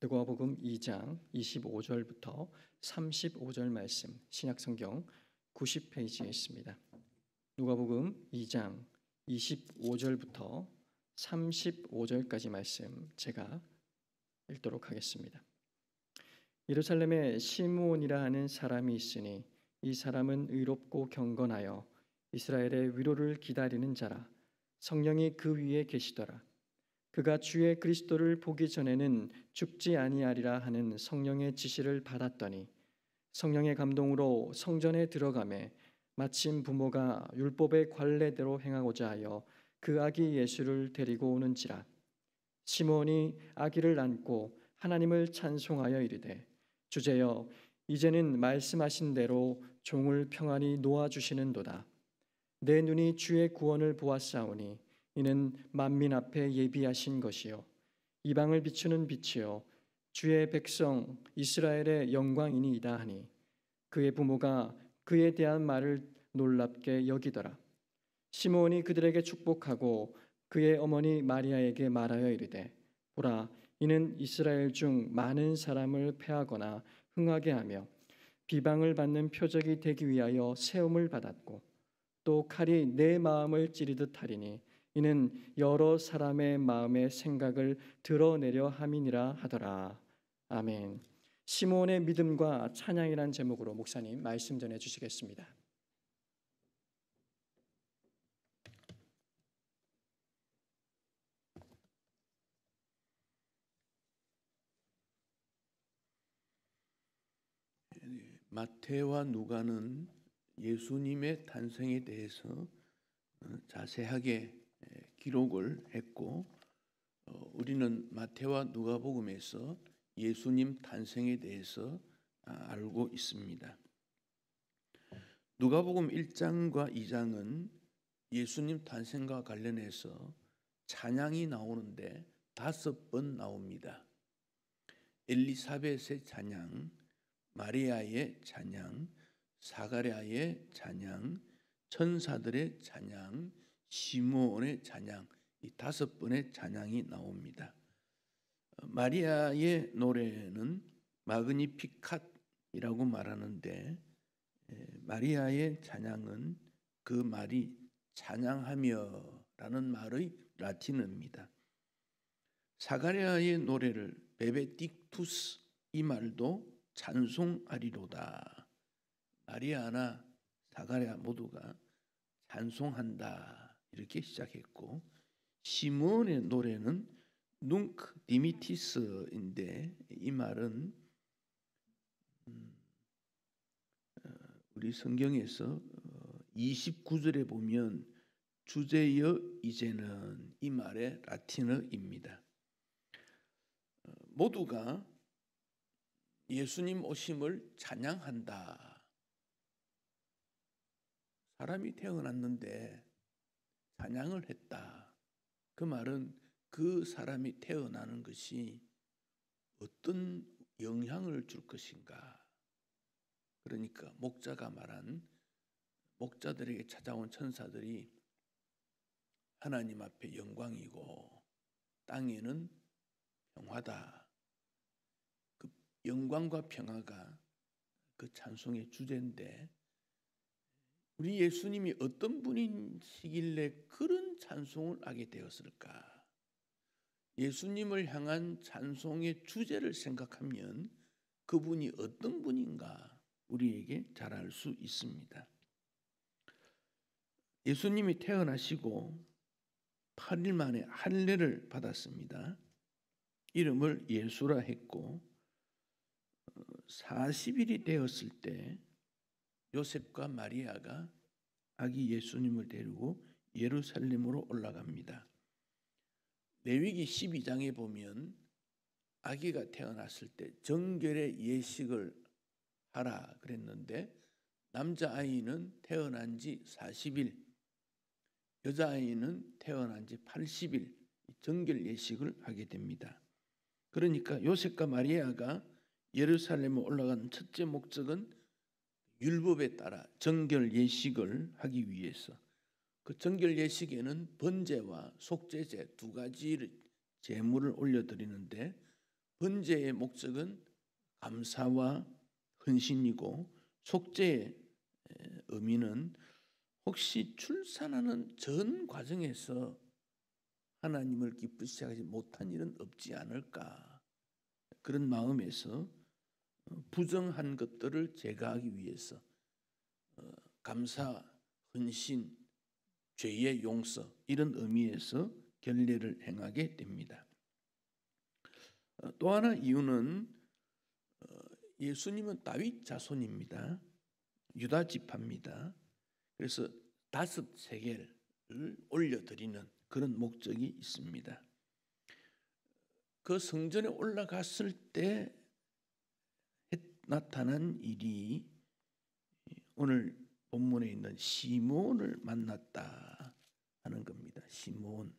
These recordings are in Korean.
누가복음 2장 25절부터 35절 말씀, 신약성경 90페이지에 있습니다. 누가복음 2장 25절부터 35절까지 말씀 제가 읽도록 하겠습니다. 예루살렘에 시므온이라 하는 사람이 있으니 이 사람은 의롭고 경건하여 이스라엘의 위로를 기다리는 자라. 성령이 그 위에 계시더라. 그가 주의 그리스도를 보기 전에는 죽지 아니하리라 하는 성령의 지시를 받았더니 성령의 감동으로 성전에 들어가매 마침 부모가 율법의 관례대로 행하고자 하여 그 아기 예수를 데리고 오는지라. 시므온이 아기를 안고 하나님을 찬송하여 이르되 주제여 이제는 말씀하신 대로 종을 평안히 놓아주시는도다. 내 눈이 주의 구원을 보았사오니 이는 만민 앞에 예비하신 것이요 이방을 비추는 빛이요 주의 백성 이스라엘의 영광이니이다 하니 그의 부모가 그에 대한 말을 놀랍게 여기더라. 시므온이 그들에게 축복하고 그의 어머니 마리아에게 말하여 이르되 보라 이는 이스라엘 중 많은 사람을 패하거나 흥하게 하며 비방을 받는 표적이 되기 위하여 세움을 받았고 또 칼이 내 마음을 찌르듯 하리니 이는 여러 사람의 마음의 생각을 드러내려 함이니라 하더라. 아멘. 시므온의 믿음과 찬양이란 제목으로 목사님 말씀 전해 주시겠습니다. 마태와 누가는 예수님의 탄생에 대해서 자세하게 기록을 했고 우리는 마태와 누가복음에서 예수님 탄생에 대해서 알고 있습니다. 누가복음 1장과 2장은 예수님 탄생과 관련해서 찬양이 나오는데 5번 나옵니다. 엘리사벳의 찬양, 마리아의 찬양, 사가랴의 찬양, 천사들의 찬양, 시므온의 찬양, 이 5번의 찬양이 나옵니다. 마리아의 노래는 마그니피캇이라고 말하는데 마리아의 찬양은 그 말이 찬양하며라는 말의 라틴어입니다. 사가랴의 노래를 베베딕투스, 이 말도 찬송하리로다. 마리아나 사가랴 모두가 찬송한다 이렇게 시작했고 시므온의 노래는 눅 디미티스인데 이 말은 우리 성경에서 29절에 보면 주제여 이제는 이 말의 라틴어입니다. 모두가 예수님 오심을 찬양한다. 사람이 태어났는데 찬양을 했다. 그 말은 그 사람이 태어나는 것이 어떤 영향을 줄 것인가. 그러니까 목자가 말한 목자들에게 찾아온 천사들이 하나님 앞에 영광이고 땅에는 평화다. 그 영광과 평화가 그 찬송의 주제인데 우리 예수님이 어떤 분이시길래 그런 찬송을 하게 되었을까? 예수님을 향한 찬송의 주제를 생각하면 그분이 어떤 분인가 우리에게 잘 알 수 있습니다. 예수님이 태어나시고 8일 만에 할례를 받았습니다. 이름을 예수라 했고 40일이 되었을 때 요셉과 마리아가 아기 예수님을 데리고 예루살렘으로 올라갑니다. 레위기 12장에 보면 아기가 태어났을 때 정결의 예식을 하라 그랬는데 남자아이는 태어난 지 40일, 여자아이는 태어난 지 80일 정결 예식을 하게 됩니다. 그러니까 요셉과 마리아가 예루살렘에 올라간 첫째 목적은 율법에 따라 정결 예식을 하기 위해서 그 정결 예식에는 번제와 속죄제 두 가지 제물을 올려드리는데 번제의 목적은 감사와 헌신이고, 속죄의 의미는 혹시 출산하는 전 과정에서 하나님을 기쁘시게 하지 못한 일은 없지 않을까, 그런 마음에서 부정한 것들을 제거하기 위해서 감사, 헌신, 죄의 용서, 이런 의미에서 결례를 행하게 됩니다. 또 하나 이유는 예수님은 다윗 자손입니다. 유다 지파입니다. 그래서 5 세겔을 올려드리는 그런 목적이 있습니다. 그 성전에 올라갔을 때 나타난 일이 오늘 본문에 있는 시몬을 만났다 하는 겁니다. 시몬.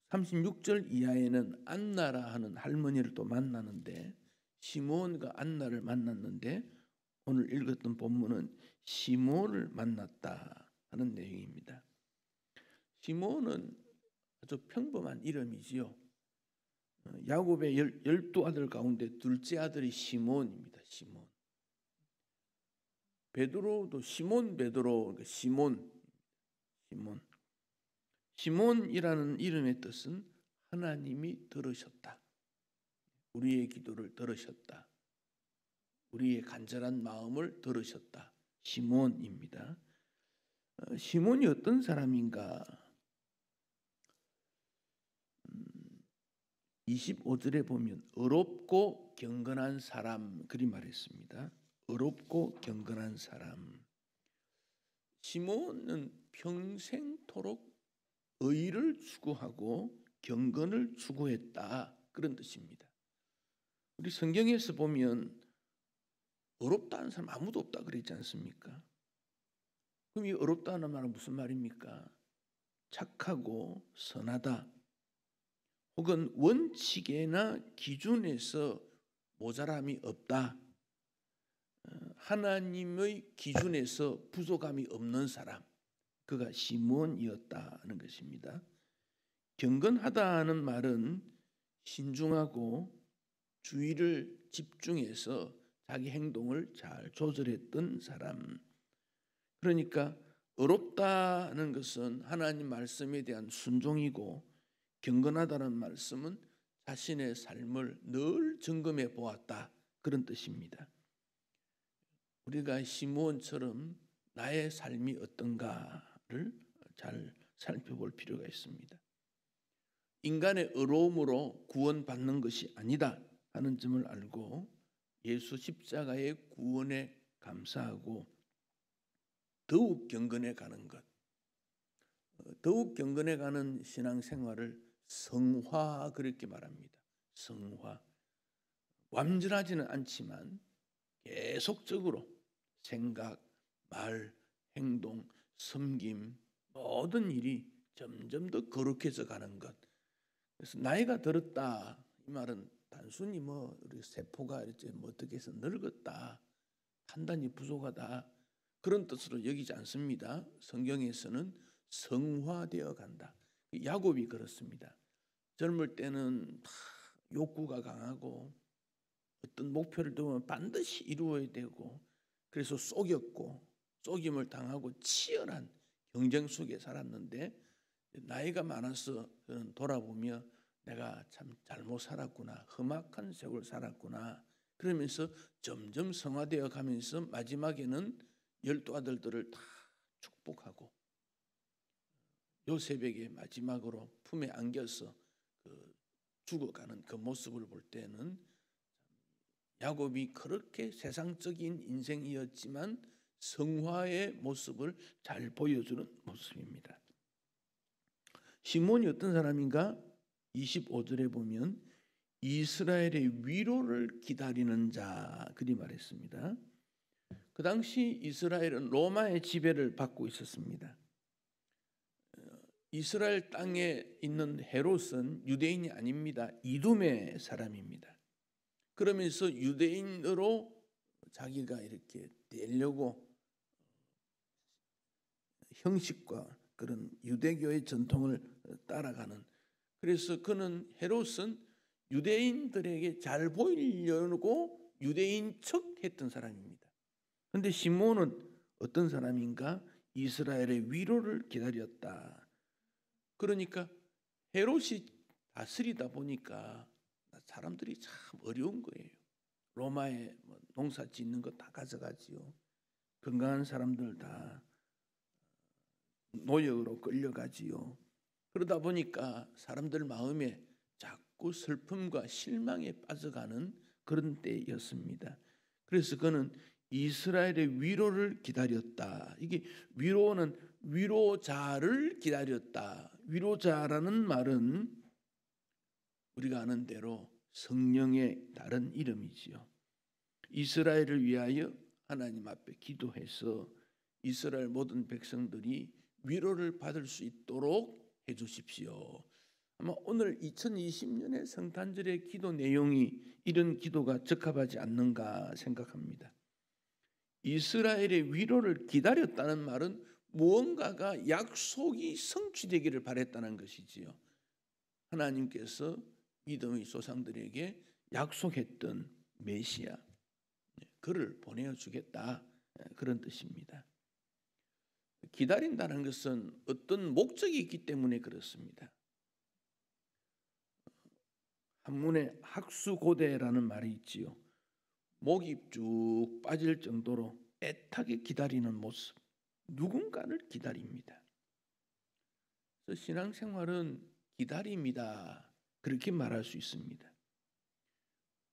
36절 이하에는 안나라 하는 할머니를 또 만나는데, 시몬과 안나를 만났는데 오늘 읽었던 본문은 시몬을 만났다 하는 내용입니다. 시몬은 아주 평범한 이름이지요. 야곱의 12아들 가운데 둘째 아들이 시몬입니다. 시몬. 베드로도 시몬 베드로, 시몬이라는 이름의 뜻은 하나님이 들으셨다, 우리의 기도를 들으셨다, 우리의 간절한 마음을 들으셨다, 시몬입니다. 시몬이 어떤 사람인가? 25절에 보면 의롭고 경건한 사람, 그리 말했습니다. 의롭고 경건한 사람. 시몬은 평생토록 의를 추구하고 경건을 추구했다, 그런 뜻입니다. 우리 성경에서 보면 의롭다는 사람 아무도 없다 그랬지 않습니까? 그럼 이 의롭다는 말은 무슨 말입니까? 착하고 선하다, 혹은 원칙에나 기준에서 모자람이 없다, 하나님의 기준에서 부족함이 없는 사람, 그가 시몬이었다는 것입니다. 경건하다는 말은 신중하고 주의를 집중해서 자기 행동을 잘 조절했던 사람. 그러니까 의롭다는 것은 하나님 말씀에 대한 순종이고, 경건하다는 말씀은 자신의 삶을 늘 점검해 보았다, 그런 뜻입니다. 우리가 시므온처럼 나의 삶이 어떤가를 잘 살펴볼 필요가 있습니다. 인간의 의로움으로 구원받는 것이 아니다 하는 점을 알고 예수 십자가의 구원에 감사하고 더욱 경건해 가는 것, 더욱 경건해 가는 신앙생활을 성화, 그렇게 말합니다. 성화. 완전하지는 않지만 계속적으로 생각, 말, 행동, 섬김, 모든 일이 점점 더 거룩해져 가는 것. 그래서 나이가 들었다, 이 말은 단순히 우리 세포가 이렇게 어떻게 해서 늙었다, 판단이 부족하다, 그런 뜻으로 여기지 않습니다. 성경에서는 성화되어 간다. 야곱이 그렇습니다. 젊을 때는 욕구가 강하고 어떤 목표를 두면 반드시 이루어야 되고, 그래서 속였고 속임을 당하고 치열한 경쟁 속에 살았는데, 나이가 많아서 돌아보며 내가 참 잘못 살았구나, 험악한 세월 살았구나, 그러면서 점점 성화되어 가면서 마지막에는 12아들들을 다 축복하고 요셉에게 마지막으로 품에 안겨서 죽어가는 그 모습을 볼 때는 야곱이 그렇게 세상적인 인생이었지만 성화의 모습을 잘 보여주는 모습입니다. 시몬이 어떤 사람인가? 25절에 보면 이스라엘의 위로를 기다리는 자, 그리 말했습니다. 그 당시 이스라엘은 로마의 지배를 받고 있었습니다. 이스라엘 땅에 있는 헤롯은 유대인이 아닙니다. 이둠의 사람입니다. 그러면서 유대인으로 자기가 이렇게 되려고 형식과 그런 유대교의 전통을 따라가는, 그래서 그는 헤롯은 유대인들에게 잘 보이려고 유대인 척 했던 사람입니다. 그런데 시몬은 어떤 사람인가? 이스라엘의 위로를 기다렸다. 그러니까 헤롯이 다스리다 보니까 사람들이 참 어려운 거예요. 로마에 농사 짓는 거 다 가져가지요. 건강한 사람들 다 노역으로 끌려가지요. 그러다 보니까 사람들 마음에 자꾸 슬픔과 실망에 빠져가는 그런 때였습니다. 그래서 그는 이스라엘의 위로를 기다렸다. 이게 위로는 위로자를 기다렸다. 위로자라는 말은 우리가 아는 대로 성령의 다른 이름이지요. 이스라엘을 위하여 하나님 앞에 기도해서 이스라엘 모든 백성들이 위로를 받을 수 있도록 해 주십시오. 아마 오늘 2020년의 성탄절의 기도 내용이 이런 기도가 적합하지 않는가 생각합니다. 이스라엘의 위로를 기다렸다는 말은 무언가가 약속이 성취되기를 바랬다는 것이지요. 하나님께서 믿음의 조상들에게 약속했던 메시아, 그를 보내주겠다, 그런 뜻입니다. 기다린다는 것은 어떤 목적이 있기 때문에 그렇습니다. 한문에 학수고대라는 말이 있지요. 목이 쭉 빠질 정도로 애타게 기다리는 모습, 누군가를 기다립니다. 그래서 신앙생활은 기다림이다, 그렇게 말할 수 있습니다.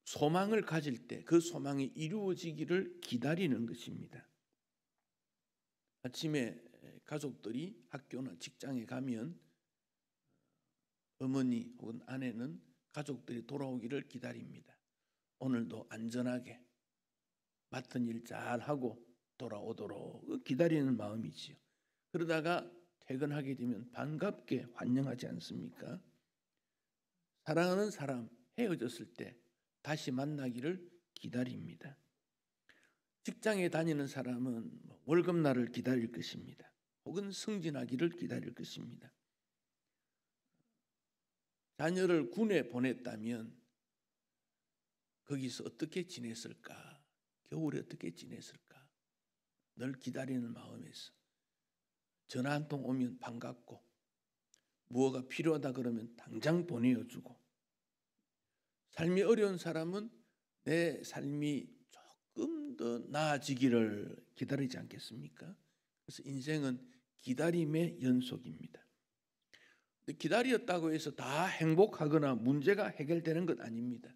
소망을 가질 때 그 소망이 이루어지기를 기다리는 것입니다. 아침에 가족들이 학교나 직장에 가면 어머니 혹은 아내는 가족들이 돌아오기를 기다립니다. 오늘도 안전하게 맡은 일 잘하고 돌아오도록 기다리는 마음이지요. 그러다가 퇴근하게 되면 반갑게 환영하지 않습니까? 사랑하는 사람 헤어졌을 때 다시 만나기를 기다립니다. 직장에 다니는 사람은 월급날을 기다릴 것입니다. 혹은 승진하기를 기다릴 것입니다. 자녀를 군에 보냈다면 거기서 어떻게 지냈을까? 겨울에 어떻게 지냈을까? 늘 기다리는 마음에서 전화 한 통 오면 반갑고 무엇가 필요하다 그러면 당장 보내어주고, 삶이 어려운 사람은 내 삶이 조금 더 나아지기를 기다리지 않겠습니까? 그래서 인생은 기다림의 연속입니다. 기다렸다고 해서 다 행복하거나 문제가 해결되는 것 아닙니다.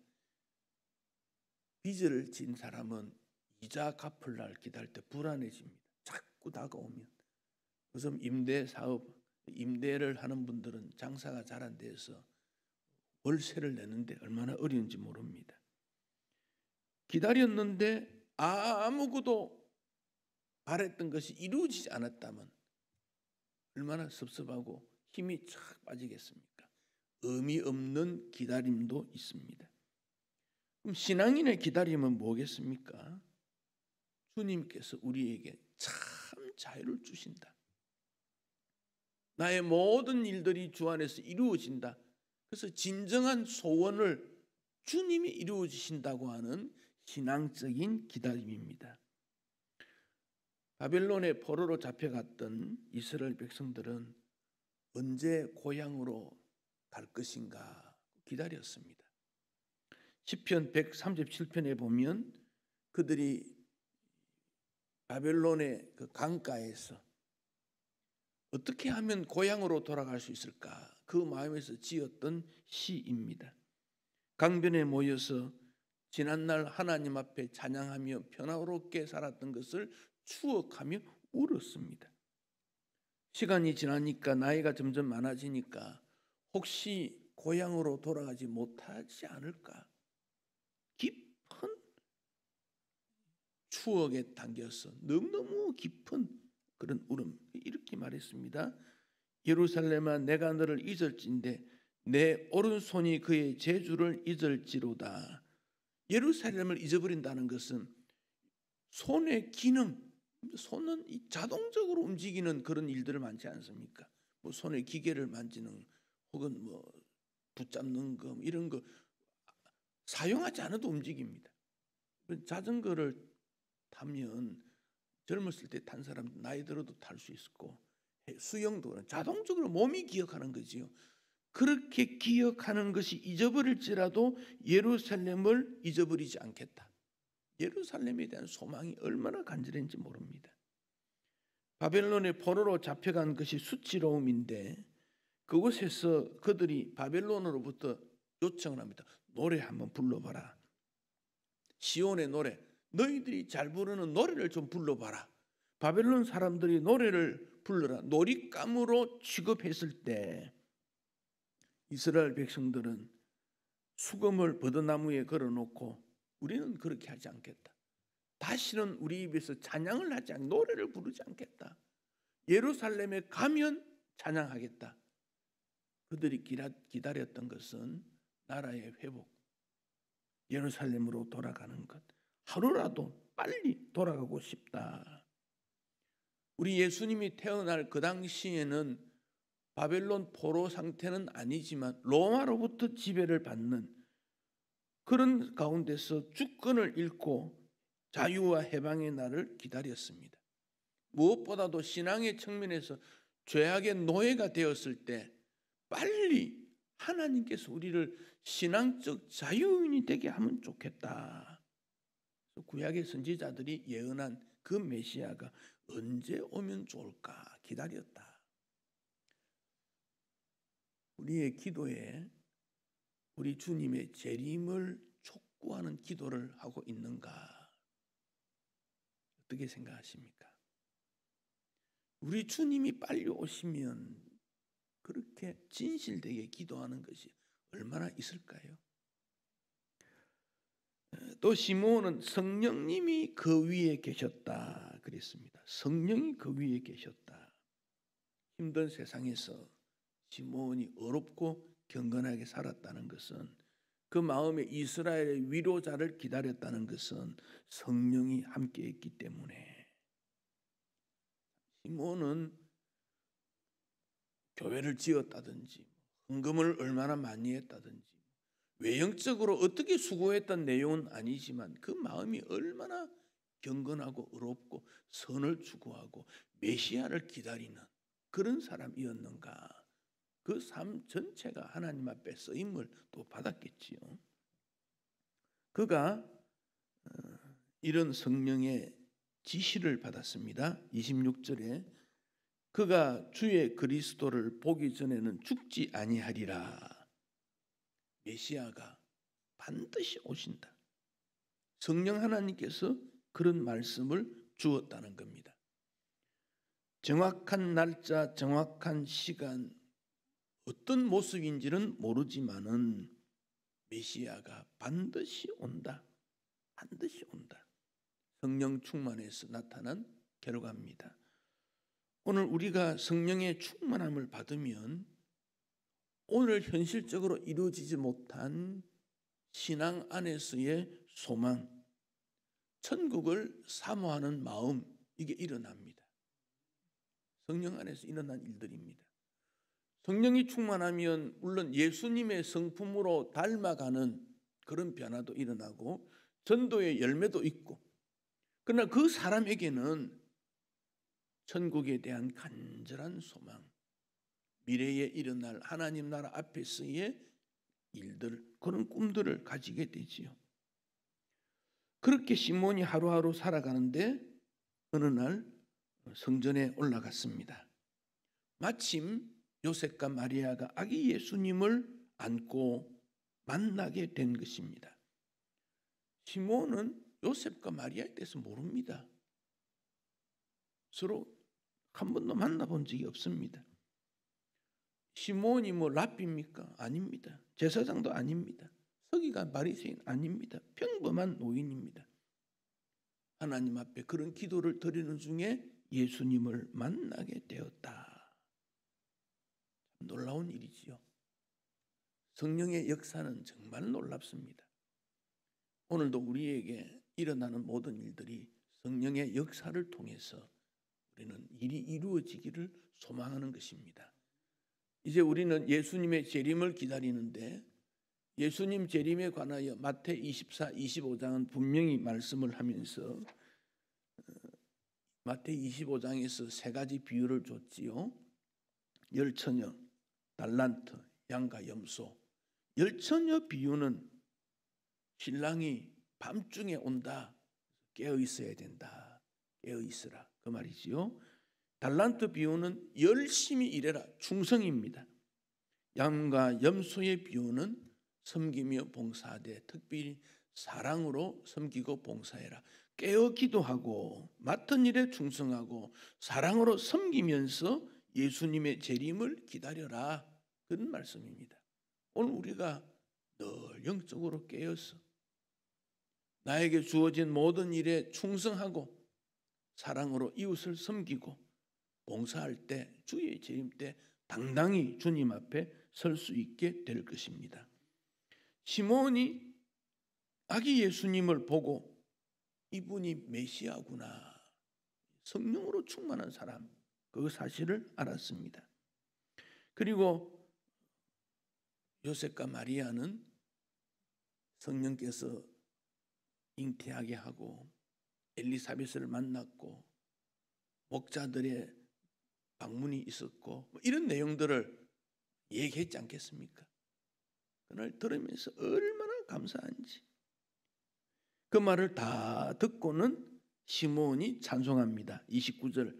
빚을 진 사람은 이자 갚을 날 기다릴 때 불안해집니다. 자꾸 다가오면. 그래서 임대 사업, 임대를 하는 분들은 장사가 잘 안 돼서 월세를 내는데 얼마나 어려운지 모릅니다. 기다렸는데 아무것도 바랬던 것이 이루어지지 않았다면 얼마나 섭섭하고 힘이 쫙 빠지겠습니까? 의미 없는 기다림도 있습니다. 그럼 신앙인의 기다림은 뭐겠습니까? 주님께서 우리에게 참 자유를 주신다. 나의 모든 일들이 주 안에서 이루어진다. 그래서 진정한 소원을 주님이 이루어 주신다고 하는 신앙적인 기다림입니다. 바벨론의 포로로 잡혀갔던 이스라엘 백성들은 언제 고향으로 갈 것인가 기다렸습니다. 시편 137편에 보면 그들이 바벨론의 그 강가에서 어떻게 하면 고향으로 돌아갈 수 있을까? 그 마음에서 지었던 시입니다. 강변에 모여서 지난날 하나님 앞에 찬양하며 평화롭게 살았던 것을 추억하며 울었습니다. 시간이 지나니까 나이가 점점 많아지니까 혹시 고향으로 돌아가지 못하지 않을까? 깊은 추억에 담겨서 너무너무 깊은 그런 울음, 이렇게 말했습니다. 예루살렘아, 내가 너를 잊을진데 내 오른손이 그의 재주를 잊을지로다. 예루살렘을 잊어버린다는 것은 손의 기능, 손은 자동적으로 움직이는 그런 일들을 많지 않습니까? 뭐 손의 기계를 만지는 혹은 뭐 붙잡는 거 이런 거 사용하지 않아도 움직입니다. 자전거를 타면 젊었을 때 탄 사람 나이 들어도 탈 수 있고, 수영도 자동적으로 몸이 기억하는 거지요. 그렇게 기억하는 것이 잊어버릴지라도 예루살렘을 잊어버리지 않겠다. 예루살렘에 대한 소망이 얼마나 간절한지 모릅니다. 바벨론의 포로로 잡혀간 것이 수치로움인데, 그곳에서 그들이 바벨론으로부터 요청을 합니다. 노래 한번 불러봐라. 시온의 노래, 너희들이 잘 부르는 노래를 좀 불러봐라. 바벨론 사람들이 노래를 불러라. 놀잇감으로 취급했을 때 이스라엘 백성들은 수금을 버드나무에 걸어놓고 우리는 그렇게 하지 않겠다. 다시는 우리 입에서 찬양을 하지 않고 노래를 부르지 않겠다. 예루살렘에 가면 찬양하겠다. 그들이 기다렸던 것은 나라의 회복, 예루살렘으로 돌아가는 것. 하루라도 빨리 돌아가고 싶다. 우리 예수님이 태어날 그 당시에는 바벨론 포로 상태는 아니지만 로마로부터 지배를 받는 그런 가운데서 주권을 잃고 자유와 해방의 날을 기다렸습니다. 무엇보다도 신앙의 측면에서 죄악의 노예가 되었을 때 빨리 하나님께서 우리를 신앙적 자유인이 되게 하면 좋겠다. 구약의 선지자들이 예언한 그 메시아가 언제 오면 좋을까 기다렸다. 우리의 기도에 우리 주님의 재림을 촉구하는 기도를 하고 있는가? 어떻게 생각하십니까? 우리 주님이 빨리 오시면 그렇게 진실되게 기도하는 것이 얼마나 있을까요? 또 시므온은 성령님이 그 위에 계셨다 그랬습니다. 성령이 그 위에 계셨다. 힘든 세상에서 시므온이 어렵고 경건하게 살았다는 것은, 그 마음에 이스라엘의 위로자를 기다렸다는 것은 성령이 함께했기 때문에. 시므온은 교회를 지었다든지 헌금을 얼마나 많이 했다든지 외형적으로 어떻게 수고했던 내용은 아니지만 그 마음이 얼마나 경건하고 의롭고 선을 추구하고 메시아를 기다리는 그런 사람이었는가. 그 삶 전체가 하나님 앞에 쓰임을 또 받았겠지요. 그가 이런 성령의 지시를 받았습니다. 26절에 그가 주의 그리스도를 보기 전에는 죽지 아니하리라. 메시아가 반드시 오신다. 성령 하나님께서 그런 말씀을 주었다는 겁니다. 정확한 날짜, 정확한 시간, 어떤 모습인지는 모르지만은 메시아가 반드시 온다. 반드시 온다. 성령 충만해서 나타난 결과입니다. 오늘 우리가 성령의 충만함을 받으면 오늘 현실적으로 이루어지지 못한 신앙 안에서의 소망, 천국을 사모하는 마음, 이게 일어납니다. 성령 안에서 일어난 일들입니다. 성령이 충만하면 물론 예수님의 성품으로 닮아가는 그런 변화도 일어나고 전도의 열매도 있고, 그러나 그 사람에게는 천국에 대한 간절한 소망, 미래에 일어날 하나님 나라 앞에서의 일들, 그런 꿈들을 가지게 되지요. 그렇게 시몬이 하루하루 살아가는데 어느 날 성전에 올라갔습니다. 마침 요셉과 마리아가 아기 예수님을 안고 만나게 된 것입니다. 시몬은 요셉과 마리아에 대해서 모릅니다. 서로 한 번도 만나본 적이 없습니다. 시몬이 뭐 랍비입니까? 아닙니다. 제사장도 아닙니다. 서기관 바리새인 아닙니다. 평범한 노인입니다. 하나님 앞에 그런 기도를 드리는 중에 예수님을 만나게 되었다. 놀라운 일이지요. 성령의 역사는 정말 놀랍습니다. 오늘도 우리에게 일어나는 모든 일들이 성령의 역사를 통해서 우리는 일이 이루어지기를 소망하는 것입니다. 이제 우리는 예수님의 재림을 기다리는데 예수님 재림에 관하여 마태 24, 25장은 분명히 말씀을 하면서 마태 25장에서 세 가지 비유를 줬지요. 열처녀, 달란트, 양과 염소. 열처녀 비유는 신랑이 밤중에 온다. 깨어 있어야 된다. 깨어 있으라. 그 말이지요. 달란트 비유는 열심히 일해라. 충성입니다. 양과 염소의 비유는 섬기며 봉사하되 특별히 사랑으로 섬기고 봉사해라. 깨어 기도하고 맡은 일에 충성하고 사랑으로 섬기면서 예수님의 재림을 기다려라. 그런 말씀입니다. 오늘 우리가 늘 영적으로 깨어서 나에게 주어진 모든 일에 충성하고 사랑으로 이웃을 섬기고 봉사할 때 주의 재림 때 당당히 주님 앞에 설 수 있게 될 것입니다. 시몬이 아기 예수님을 보고 이분이 메시아구나, 성령으로 충만한 사람, 그 사실을 알았습니다. 그리고 요셉과 마리아는 성령께서 잉태하게 하고 엘리사벳을 만났고 목자들의 방문이 있었고 이런 내용들을 얘기했지 않겠습니까? 그날 들으면서 얼마나 감사한지. 그 말을 다 듣고는 시몬이 찬송합니다. 29절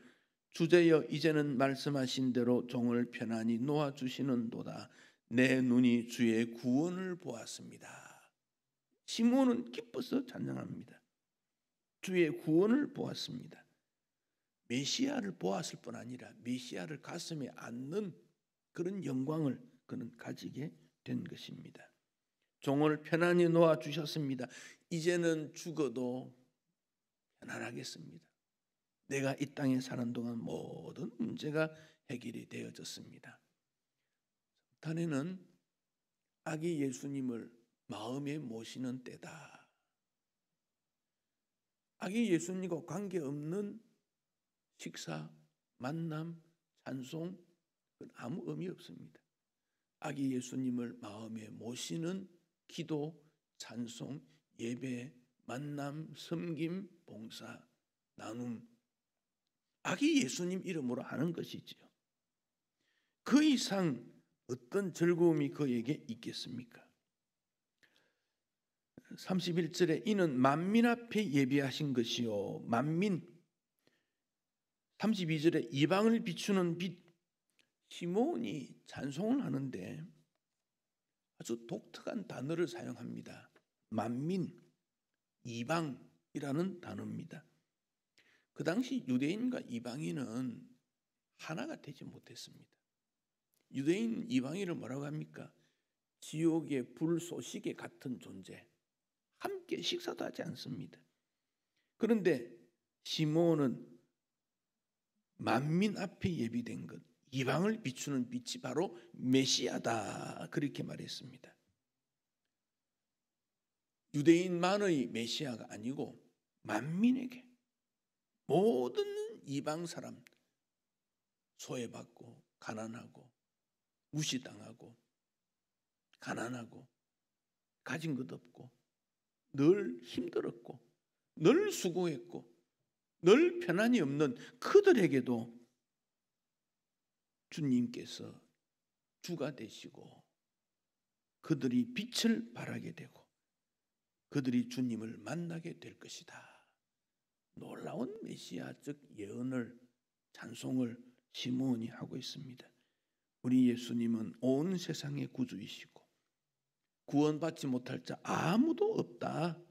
주제여 이제는 말씀하신 대로 종을 편안히 놓아주시는도다. 내 눈이 주의 구원을 보았습니다. 시몬은 기뻐서 찬양합니다. 주의 구원을 보았습니다. 메시아를 보았을 뿐 아니라 메시아를 가슴에 안는 그런 영광을 그는 가지게 된 것입니다. 종을 편안히 놓아주셨습니다. 이제는 죽어도 편안하겠습니다. 내가 이 땅에 사는 동안 모든 문제가 해결이 되어졌습니다. 성탄에는 아기 예수님을 마음에 모시는 때다. 아기 예수님과 관계없는 식사, 만남, 찬송 그건 아무 의미 없습니다. 아기 예수님을 마음에 모시는 기도, 찬송, 예배, 만남, 섬김, 봉사, 나눔 아기 예수님 이름으로 하는 것이지요. 그 이상 어떤 즐거움이 그에게 있겠습니까? 31절에 이는 만민 앞에 예비하신 것이요 만민. 32절에 이방을 비추는 빛. 시몬이 찬송을 하는데 아주 독특한 단어를 사용합니다. 만민, 이방이라는 단어입니다. 그 당시 유대인과 이방인은 하나가 되지 못했습니다. 유대인 이방인을 뭐라고 합니까? 지옥의 불쏘시개 같은 존재. 함께 식사도 하지 않습니다. 그런데 시몬은 만민 앞에 예비된 것, 이방을 비추는 빛이 바로 메시아다 그렇게 말했습니다. 유대인만의 메시아가 아니고 만민에게 모든 이방 사람 소외받고 가난하고 무시당하고 가난하고 가진 것 없고 늘 힘들었고 늘 수고했고 늘 편안이 없는 그들에게도 주님께서 주가 되시고 그들이 빛을 발하게 되고 그들이 주님을 만나게 될 것이다. 놀라운 메시아적 예언을 찬송을 시몬이 하고 있습니다. 우리 예수님은 온 세상의 구주이시고 구원받지 못할 자 아무도 없다.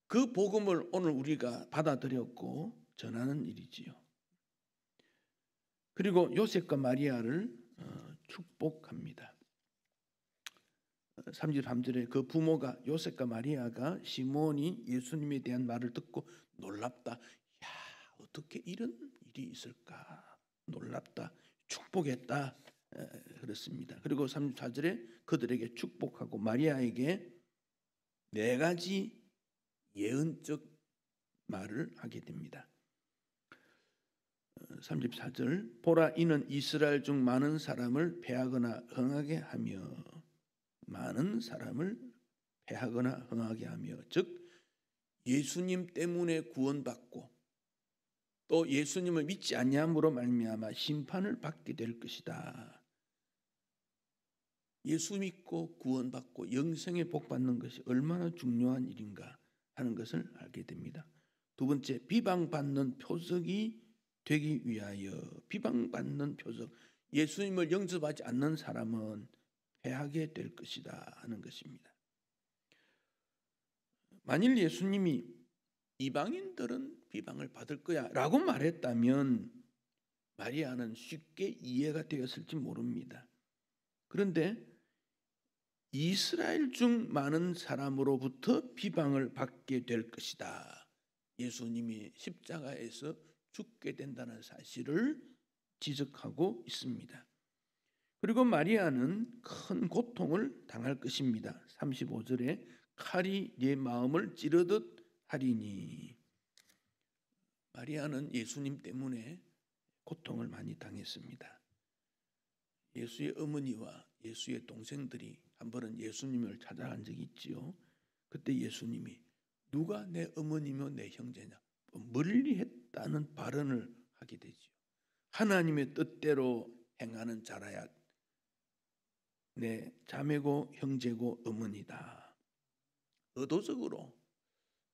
그 복음을 오늘 우리가 받아들였고 전하는 일이지요. 그리고 요셉과 마리아를 축복합니다. 33절에 그 부모가 요셉과 마리아가 시몬이 예수님에 대한 말을 듣고 놀랍다. 야, 어떻게 이런 일이 있을까? 놀랍다. 축복했다. 그렇습니다. 그리고 34절에 그들에게 축복하고 마리아에게 네 가지 예언적 말을 하게 됩니다. 34절 보라 이는 이스라엘 중 많은 사람을 패하거나 흥하게 하며 많은 사람을 패하거나 흥하게 하며, 즉 예수님 때문에 구원받고 또 예수님을 믿지 아니함으로 말미암아 심판을 받게 될 것이다. 예수 믿고 구원받고 영생에 복받는 것이 얼마나 중요한 일인가 하는 것을 알게 됩니다. 두 번째, 비방받는 표적이 되기 위하여. 비방받는 표적, 예수님을 영접하지 않는 사람은 패하게 될 것이다 하는 것입니다. 만일 예수님이 이방인들은 비방을 받을 거야 라고 말했다면 마리아는 쉽게 이해가 되었을지 모릅니다. 그런데 이스라엘 중 많은 사람으로부터 비방을 받게 될 것이다. 예수님이 십자가에서 죽게 된다는 사실을 지적하고 있습니다. 그리고 마리아는 큰 고통을 당할 것입니다. 35절에 칼이 네 마음을 찌르듯 하리니. 마리아는 예수님 때문에 고통을 많이 당했습니다. 예수의 어머니와 예수의 동생들이 한 번은 예수님을 찾아간 적이 있지요. 그때 예수님이 누가 내 어머니며 내 형제냐 멀리했다는 발언을 하게 되지요. 하나님의 뜻대로 행하는 자라야 내 자매고 형제고 어머니다. 의도적으로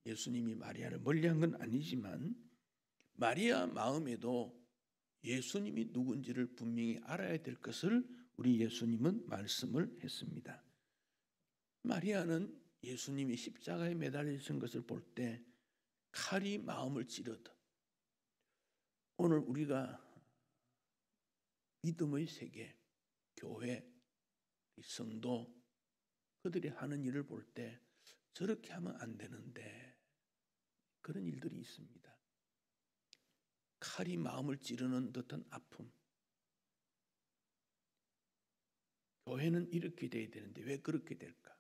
예수님이 마리아를 멀리한 건 아니지만 마리아 마음에도 예수님이 누군지를 분명히 알아야 될 것을 우리 예수님은 말씀을 했습니다. 마리아는 예수님이 십자가에 매달리신 것을 볼 때 칼이 마음을 찌르듯, 오늘 우리가 믿음의 세계, 교회, 성도, 그들이 하는 일을 볼 때 저렇게 하면 안 되는데 그런 일들이 있습니다. 칼이 마음을 찌르는 듯한 아픔. 교회는 이렇게 돼야 되는데 왜 그렇게 될까?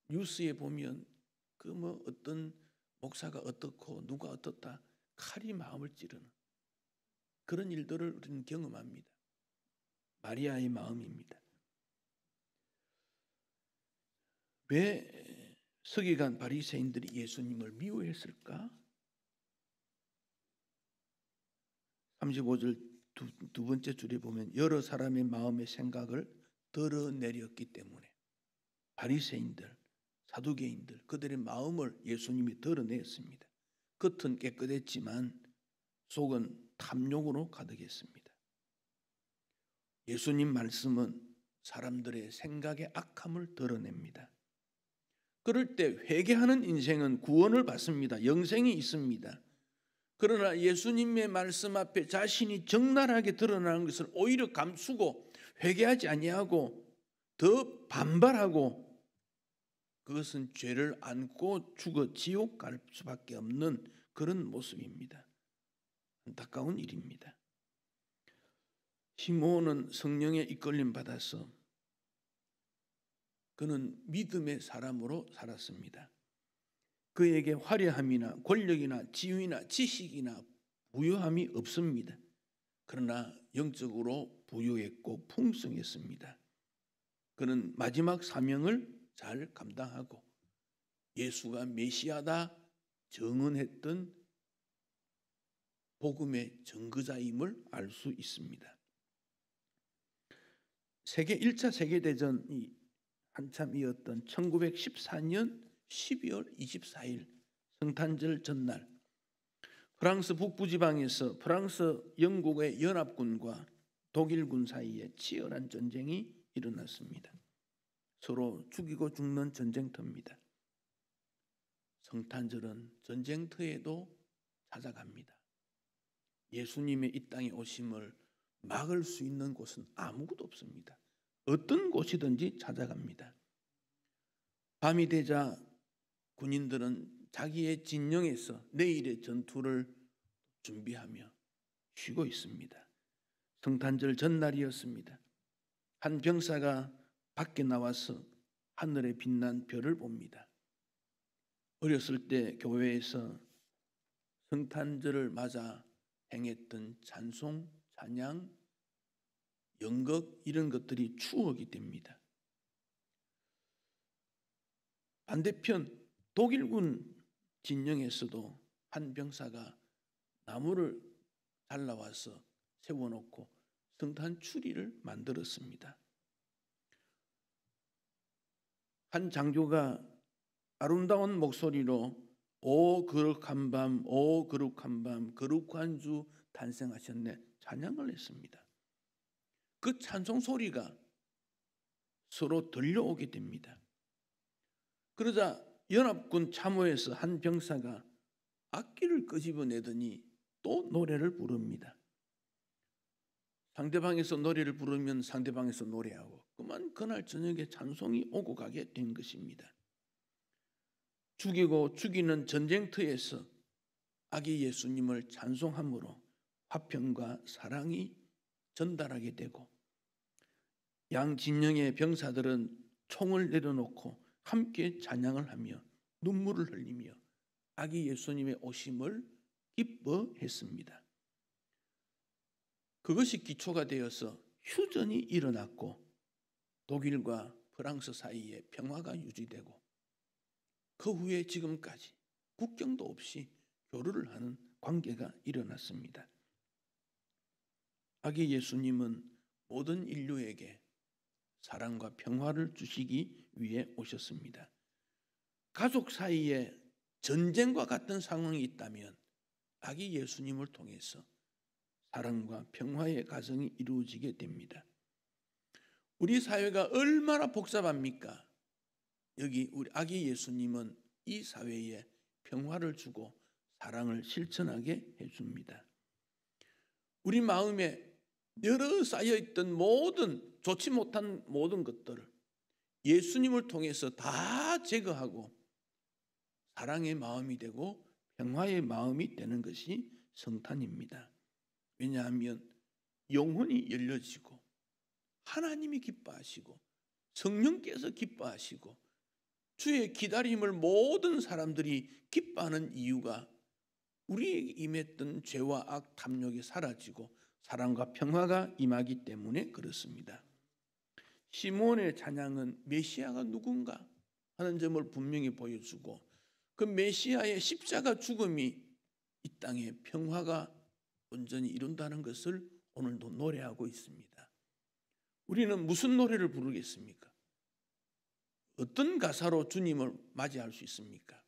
뉴스에 보면 그 뭐 어떤 목사가 어떻고 누가 어떻다, 칼이 마음을 찌르는 그런 일들을 우리는 경험합니다. 마리아의 마음입니다. 왜 서기관 바리새인들이 예수님을 미워했을까? 35절 두 번째 줄에 보면 여러 사람의 마음의 생각을 드러내렸기 때문에 바리새인들, 사두개인들, 그들의 마음을 예수님이 드러냈습니다. 겉은 깨끗했지만 속은 탐욕으로 가득했습니다. 예수님 말씀은 사람들의 생각의 악함을 드러냅니다. 그럴 때 회개하는 인생은 구원을 받습니다. 영생이 있습니다. 그러나 예수님의 말씀 앞에 자신이 적나라하게 드러나는 것을 오히려 감추고 회개하지 아니하고 더 반발하고, 그것은 죄를 안고 죽어 지옥 갈 수밖에 없는 그런 모습입니다. 안타까운 일입니다. 시므온은 성령의 이끌림 받아서 그는 믿음의 사람으로 살았습니다. 그에게 화려함이나 권력이나 지위나 지식이나 부유함이 없습니다. 그러나 영적으로 부유했고 풍성했습니다. 그는 마지막 사명을 잘 감당하고 예수가 메시아다 증언했던 복음의 증거자임을 알 수 있습니다. 1차 세계대전이 한참 이었던 1914년 12월 24일 성탄절 전날, 프랑스 북부지방에서 프랑스 영국의 연합군과 독일군 사이에 치열한 전쟁이 일어났습니다. 서로 죽이고 죽는 전쟁터입니다. 성탄절은 전쟁터에도 찾아갑니다. 예수님의 이 땅에 오심을 막을 수 있는 곳은 아무것도 없습니다. 어떤 곳이든지 찾아갑니다. 밤이 되자 군인들은 자기의 진영에서 내일의 전투를 준비하며 쉬고 있습니다. 성탄절 전날이었습니다. 한 병사가 밖에 나와서 하늘에 빛난 별을 봅니다. 어렸을 때 교회에서 성탄절을 맞아 행했던 찬송, 찬양, 연극 이런 것들이 추억이 됩니다. 반대편 독일군 진영에서도 한 병사가 나무를 잘라와서 세워놓고 성탄 추리를 만들었습니다. 한 장교가 아름다운 목소리로 오 거룩한 밤, 오 거룩한 밤, 거룩한 주 탄생하셨네 찬양을 했습니다. 그 찬송 소리가 서로 들려오게 됩니다. 그러자 연합군 참호에서 한 병사가 악기를 끄집어내더니 또 노래를 부릅니다. 상대방에서 노래를 부르면 상대방에서 노래하고 그만 그날 저녁에 찬송이 오고 가게 된 것입니다. 죽이고 죽이는 전쟁터에서 아기 예수님을 찬송함으로 화평과 사랑이 전달하게 되고 양 진영의 병사들은 총을 내려놓고 함께 찬양을 하며 눈물을 흘리며 아기 예수님의 오심을 기뻐했습니다. 그것이 기초가 되어서 휴전이 일어났고 독일과 프랑스 사이에 평화가 유지되고 그 후에 지금까지 국경도 없이 교류를 하는 관계가 일어났습니다. 아기 예수님은 모든 인류에게 사랑과 평화를 주시기 위해 오셨습니다. 가족 사이에 전쟁과 같은 상황이 있다면 아기 예수님을 통해서 사랑과 평화의 가정이 이루어지게 됩니다. 우리 사회가 얼마나 복잡합니까? 여기 우리 아기 예수님은 이 사회에 평화를 주고 사랑을 실천하게 해줍니다. 우리 마음에 여러 쌓여있던 모든 좋지 못한 모든 것들을 예수님을 통해서 다 제거하고 사랑의 마음이 되고 평화의 마음이 되는 것이 성탄입니다. 왜냐하면 영혼이 열려지고 하나님이 기뻐하시고 성령께서 기뻐하시고 주의 기다림을 모든 사람들이 기뻐하는 이유가 우리에게 임했던 죄와 악 탐욕이 사라지고 사랑과 평화가 임하기 때문에 그렇습니다. 시몬의 찬양은 메시아가 누군가 하는 점을 분명히 보여주고 그 메시아의 십자가 죽음이 이 땅에 평화가 온전히 이룬다는 것을 오늘도 노래하고 있습니다. 우리는 무슨 노래를 부르겠습니까? 어떤 가사로 주님을 맞이할 수 있습니까?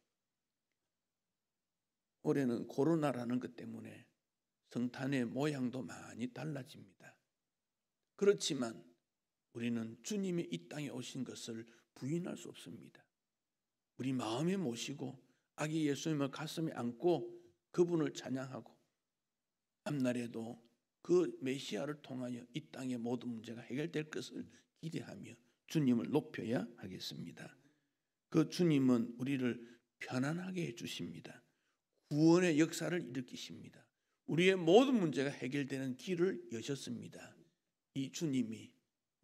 올해는 코로나라는 것 때문에 성탄의 모양도 많이 달라집니다. 그렇지만 우리는 주님이 이 땅에 오신 것을 부인할 수 없습니다. 우리 마음에 모시고 아기 예수님을 가슴에 안고 그분을 찬양하고 앞날에도 그 메시아를 통하여 이 땅의 모든 문제가 해결될 것을 기대하며 주님을 높여야 하겠습니다. 그 주님은 우리를 편안하게 해주십니다. 구원의 역사를 일으키십니다. 우리의 모든 문제가 해결되는 길을 여셨습니다. 이 주님이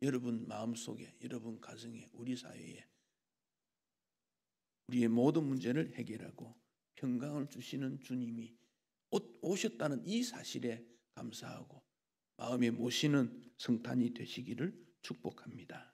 여러분 마음속에, 여러분 가정에, 우리 사회에 우리의 모든 문제를 해결하고 평강을 주시는 주님이 오셨다는 이 사실에 감사하고 마음에 모시는 성탄이 되시기를 축복합니다.